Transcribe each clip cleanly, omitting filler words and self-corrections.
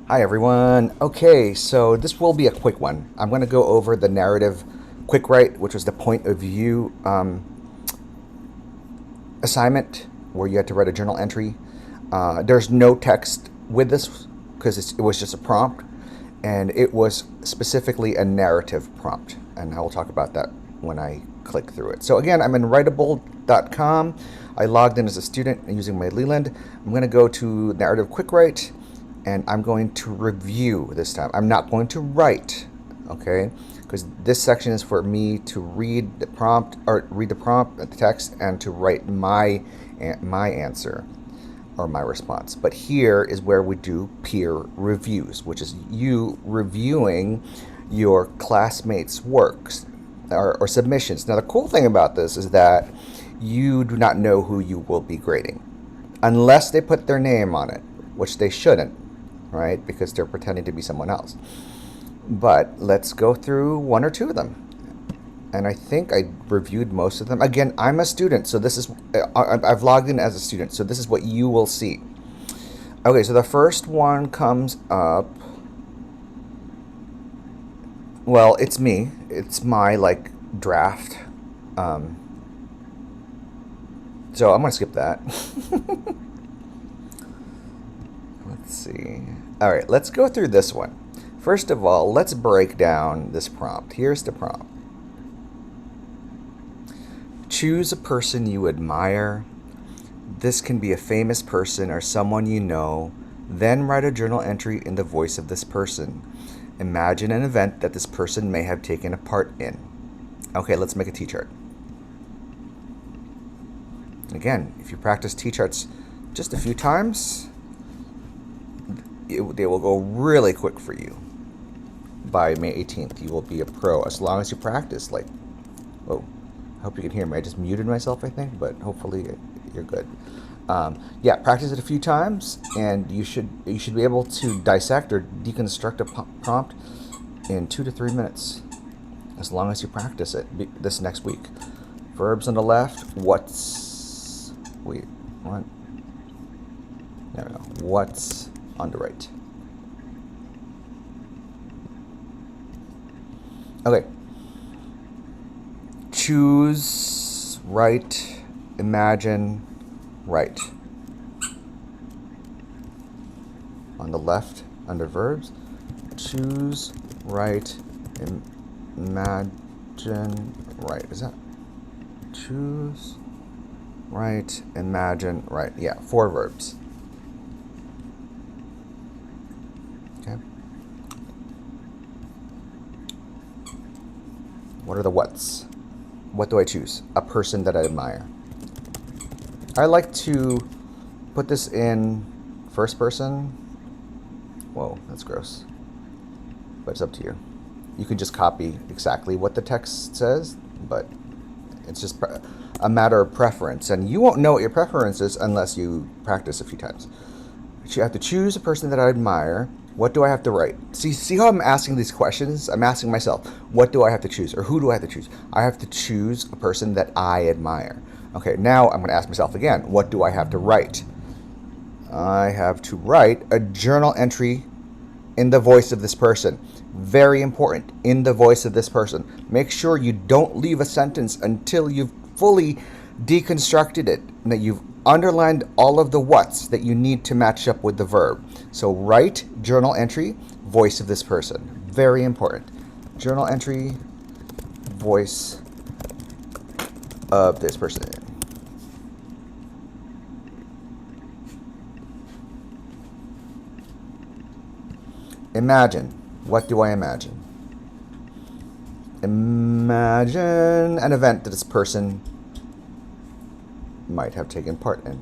Hi everyone. Okay, so this will be a quick one. I'm going to go over the narrative QuickWrite, which was the point of view assignment where you had to write a journal entry. There's no text with this because it was just a prompt, and it was specifically a narrative prompt, and I will talk about that when I click through it. So again, I'm in writable.com. I logged in as a student using my Leland. I'm going to go to Narrative QuickWrite, and I'm going to review this time. I'm not going to write, okay? Because this section is for me to read the prompt, the text, and to write my answer or my response. But here is where we do peer reviews, which is you reviewing your classmates' works or submissions. Now, the cool thing about this is that you do not know who you will be grading unless they put their name on it, which they shouldn't, right? Because they're pretending to be someone else. But let's go through one or two of them. And I think I reviewed most of them. Again, I'm a student, so this is, I've logged in as a student, so this is what you will see. Okay, so the first one comes up. Well, it's me. It's my, like, draft. So I'm going to skip that. Let's see. All right, let's go through this one. First of all, let's break down this prompt. Here's the prompt. Choose a person you admire. This can be a famous person or someone you know. Then write a journal entry in the voice of this person. Imagine an event that this person may have taken a part in. Okay, let's make a T-chart. Again, if you practice T-charts just a few times, they will go really quick for you. By May 18th, you will be a pro as long as you practice. Like, oh, I hope you can hear me. I just muted myself, I think, but hopefully you're good. Yeah, practice it a few times, and you should be able to dissect or deconstruct a prompt in 2 to 3 minutes, as long as you practice it this next week. Verbs on the left. What's on the right? Okay. Choose, write, imagine, write. On the left, under verbs, choose, write, imagine, write. Is that choose, write, imagine, write? Yeah, 4 verbs. Okay. What are the whats? What do I choose? A person that I admire. I like to put this in first person. Whoa, that's gross. But it's up to you. You can just copy exactly what the text says, but it's just a matter of preference. And you won't know what your preference is unless you practice a few times. You have to choose a person that I admire. What do I have to write? See how I'm asking these questions? I'm asking myself, what do I have to choose? Or who do I have to choose? I have to choose a person that I admire. Okay, now I'm going to ask myself again, what do I have to write? I have to write a journal entry in the voice of this person. Very important, in the voice of this person. Make sure you don't leave a sentence until you've fully deconstructed it, and that you've underlined all of the whats that you need to match up with the verb. So write journal entry, voice of this person. Very important. Journal entry, voice of this person. Imagine. What do I imagine? Imagine an event that this person might have taken part in.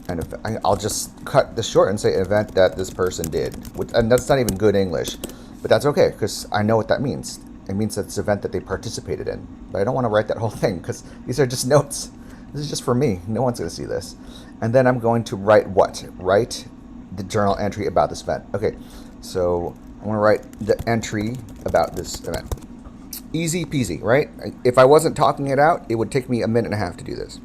And if I'll just cut this short and say an event that this person did. And that's not even good English. But that's okay, because I know what that means. It means that it's an event that they participated in. But I don't want to write that whole thing, because these are just notes. This is just for me. No one's going to see this. And then I'm going to write what? Write the journal entry about this event. Okay, so I'm going to write the entry about this event. Easy peasy, right? If I wasn't talking it out, it would take me a minute and a half to do this.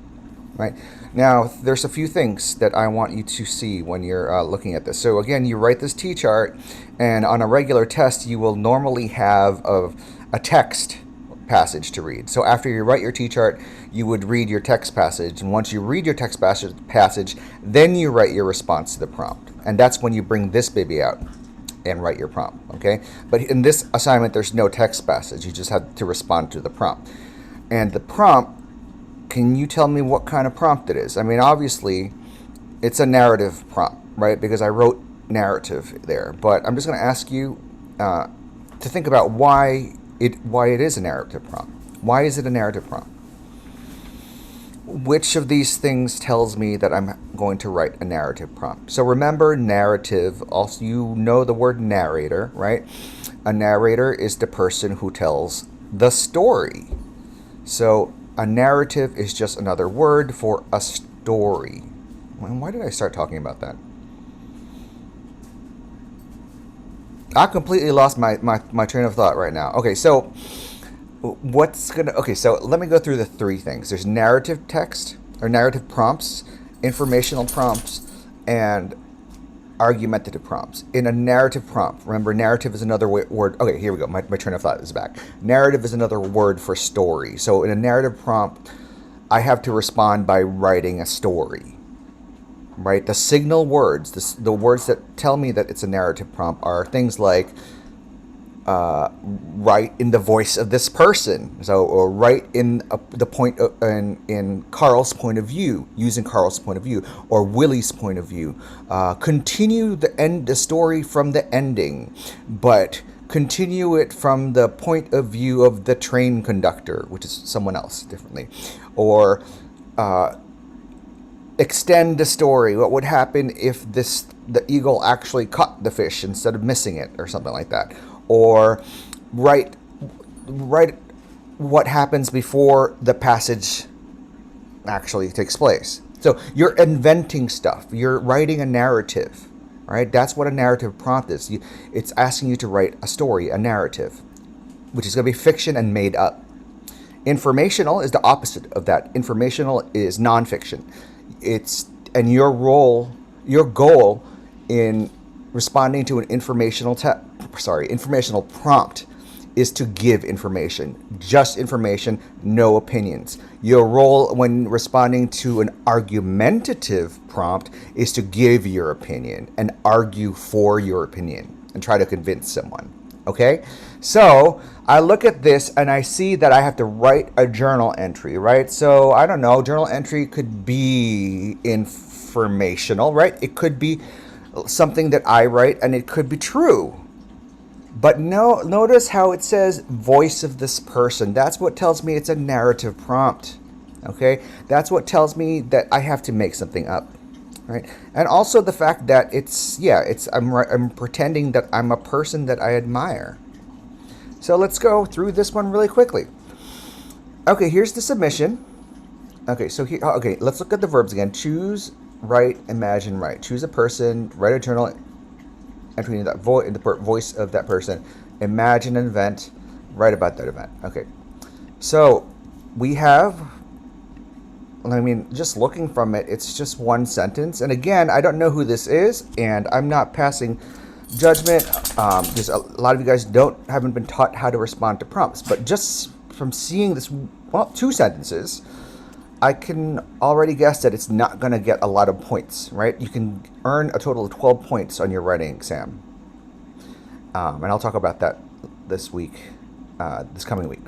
right? Now, there's a few things that I want you to see when you're looking at this. So again, you write this T-chart, and on a regular test, you will normally have a text passage to read. So after you write your T-chart, you would read your text passage, and once you read your text passage, then you write your response to the prompt. And that's when you bring this baby out and write your prompt, okay? But in this assignment, there's no text passage. You just have to respond to the prompt. And the prompt, can you tell me what kind of prompt it is? I mean, obviously, it's a narrative prompt, right? Because I wrote narrative there. But I'm just going to ask you to think about why it is a narrative prompt. Why is it a narrative prompt? Which of these things tells me that I'm going to write a narrative prompt? So remember, narrative, also you know the word narrator, right? A narrator is the person who tells the story. So a narrative is just another word for a story. Why did I start talking about that? I completely lost my train of thought right now. Okay, so so let me go through the three things. There's narrative text, or narrative prompts, informational prompts, and argumentative prompts. In a narrative prompt, remember, narrative is another word. Okay, here we go. My train of thought is back. Narrative is another word for story. So in a narrative prompt, I have to respond by writing a story, right? The signal words, the words that tell me that it's a narrative prompt are things like write in the voice of this person. So, or write in the point in Carl's point of view, using Carl's point of view, or Willie's point of view. Continue the story from the ending, but continue it from the point of view of the train conductor, which is someone else differently, or extend the story. What would happen if the eagle actually caught the fish instead of missing it, or something like that? Or write what happens before the passage actually takes place. So you're inventing stuff. You're writing a narrative, right? That's what a narrative prompt is. It's asking you to write a story, a narrative, which is going to be fiction and made up. Informational is the opposite of that. Informational is nonfiction. And your goal in responding to an informational prompt is to give information. Just information, no opinions. Your role when responding to an argumentative prompt is to give your opinion and argue for your opinion and try to convince someone. Okay? So I look at this and I see that I have to write a journal entry, right? So I don't know, journal entry could be informational, right? It could be something that I write and it could be true. But notice how it says voice of this person. That's what tells me it's a narrative prompt. Okay? That's what tells me that I have to make something up. Right? And also the fact that I'm pretending that I'm a person that I admire. So let's go through this one really quickly. Okay, here's the submission. Okay, let's look at the verbs again. Choose, write, imagine, write. Choose a person, write a journal entry in the voice of that person. Imagine an event, write about that event. Okay, so we have, just looking from it, it's just one sentence. And again, I don't know who this is, and I'm not passing judgment. Because a lot of you guys haven't been taught how to respond to prompts. But just from seeing this, two sentences, I can already guess that it's not going to get a lot of points, right? You can earn a total of 12 points on your writing exam. And I'll talk about that this coming week.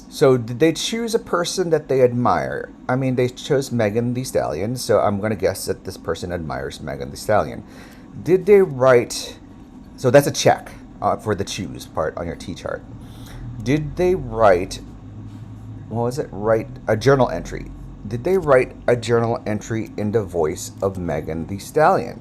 So did they choose a person that they admire? They chose Megan Thee Stallion, so I'm going to guess that this person admires Megan Thee Stallion. Did they write... So that's a check for the choose part on your T-chart. Did they write... Write a journal entry. Did they write a journal entry in the voice of Megan Thee Stallion?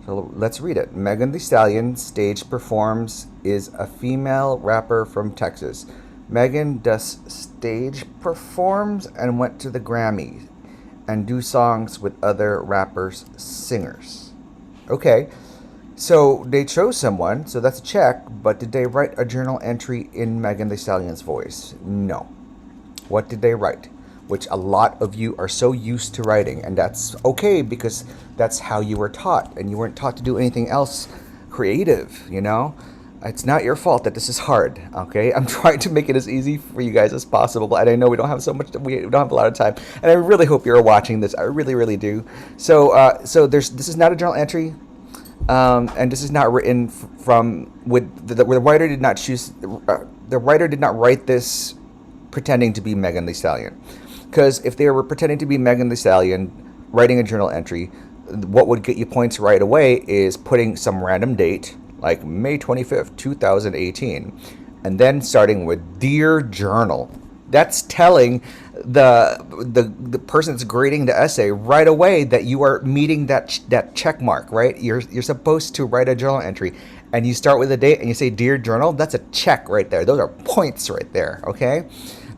So let's read it. Megan Thee Stallion stage performs is a female rapper from Texas. Megan does stage performs and went to the Grammy and do songs with other rappers, singers. Okay, so they chose someone, so that's a check, but did they write a journal entry in Megan Thee Stallion's voice? No. What did they write? which a lot of you are so used to writing, and that's okay because that's how you were taught, and you weren't taught to do anything else creative, you know? It's not your fault that this is hard, okay? I'm trying to make it as easy for you guys as possible, and I know we don't have we don't have a lot of time, and I really hope you're watching this. I really, really do. So this is not a journal entry, and this is not written from the writer did not choose. The writer did not write this pretending to be Megan Thee Stallion, because if they were pretending to be Megan Thee Stallion, writing a journal entry, what would get you points right away is putting some random date like May 25th, 2018, and then starting with Dear Journal. That's telling the person that's grading the essay right away that you are meeting that check mark, right? You're supposed to write a journal entry, and you start with a date and you say Dear Journal. That's a check right there. Those are points right there, okay?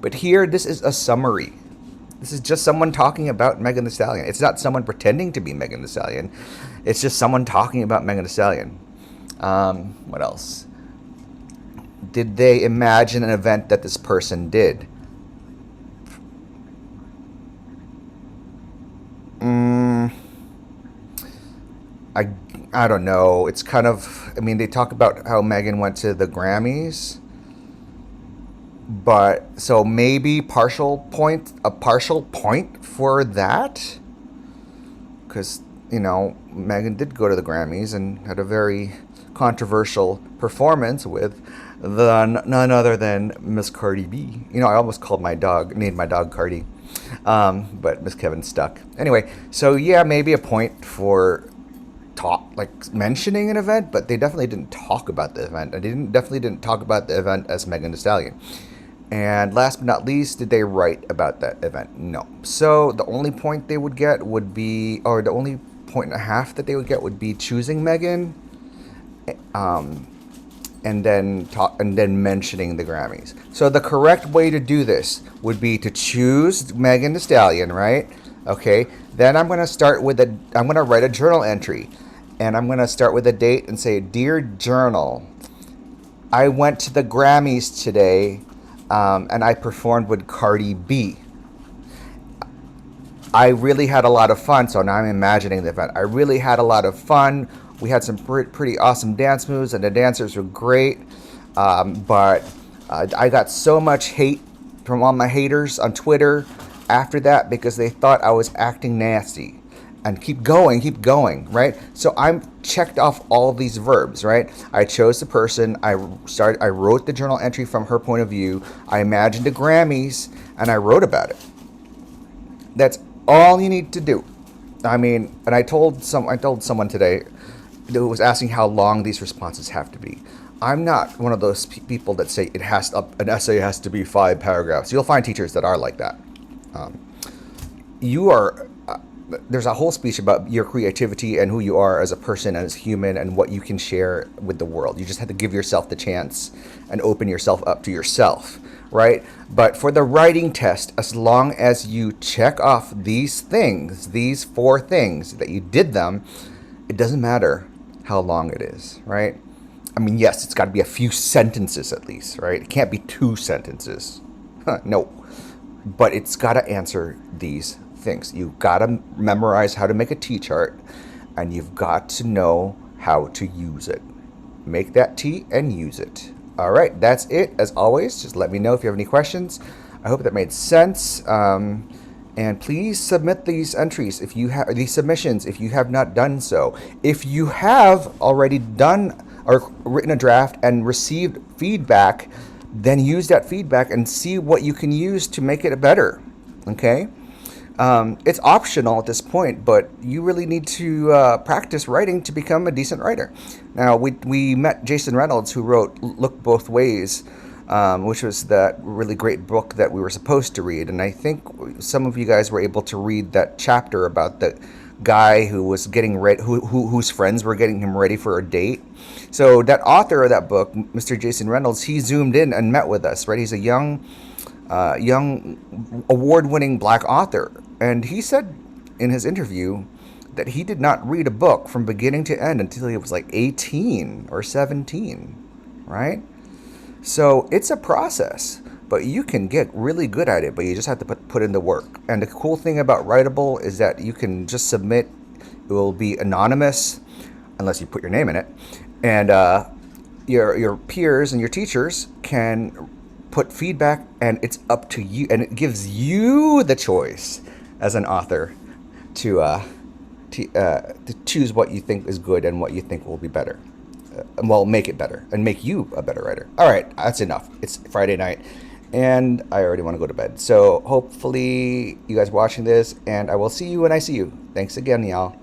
But here, this is a summary. This is just someone talking about Megan Thee Stallion. It's not someone pretending to be Megan Thee Stallion. It's just someone talking about Megan Thee Stallion. What else? Did they imagine an event that this person did? I don't know. It's kind of, I mean, they talk about how Megan went to the Grammys, but so maybe a partial point for that, because Megan did go to the Grammys and had a very controversial performance with none other than Miss Cardi B. I almost named my dog Cardi, but Miss Kevin stuck. Anyway, so yeah, maybe a point for mentioning an event, but they definitely didn't talk about the event, and they definitely didn't talk about the event as Megan Thee Stallion. And last but not least, did they write about that event? No. So the only point they would get would be, or the only point and a half that they would get would be choosing Megan, and then mentioning the Grammys. So the correct way to do this would be to choose Megan Thee Stallion, right? Okay. Then I'm going to write a journal entry, and I'm going to start with a date and say, Dear Journal, I went to the Grammys today, and I performed with Cardi B. I really had a lot of fun, so now I'm imagining the event. I really had a lot of fun. We had some pretty awesome dance moves, and the dancers were great. But I got so much hate from all my haters on Twitter after that because they thought I was acting nasty. And keep going, right? So I'm checked off all of these verbs, right? I chose the person. I wrote the journal entry from her point of view. I imagined the Grammys, and I wrote about it. That's all you need to do. I mean, and I told someone today who was asking how long these responses have to be. I'm not one of those people that say an essay has to be 5 paragraphs. You'll find teachers that are like that. There's a whole speech about your creativity and who you are as a person, as human, and what you can share with the world. You just have to give yourself the chance and open yourself up to yourself, right? But for the writing test, as long as you check off these 4 things that you did them, it doesn't matter how long it is, right? I mean, yes, it's got to be a few sentences at least, right? It can't be 2 sentences. No. But it's got to answer these things. You've got to memorize how to make a T-chart, and you've got to know how to use it. Make that T and use it. All right, that's it. As always, just let me know if you have any questions. I hope that made sense. And please submit these entries if you have these submissions if you have not done so. If you have already done or written a draft and received feedback, then use that feedback and see what you can use to make it better. Okay? It's optional at this point, but you really need to practice writing to become a decent writer. Now, we met Jason Reynolds, who wrote Look Both Ways, which was that really great book that we were supposed to read. And I think some of you guys were able to read that chapter about the guy who was getting ready, whose friends were getting him ready for a date. So that author of that book, Mr. Jason Reynolds, he zoomed in and met with us, right? He's a young award-winning Black author. And he said in his interview that he did not read a book from beginning to end until he was like 18 or 17, right? So it's a process. but you can get really good at it, but you just have to put in the work. And the cool thing about Writable is that you can just submit. It will be anonymous unless you put your name in it, and your peers and your teachers can put feedback, and it's up to you, and it gives you the choice as an author to choose what you think is good and what you think will be better. Well, make it better and make you a better writer. All right, that's enough. It's Friday night, and I already want to go to bed. So hopefully you guys are watching this, and I will see you when I see you. Thanks again, y'all.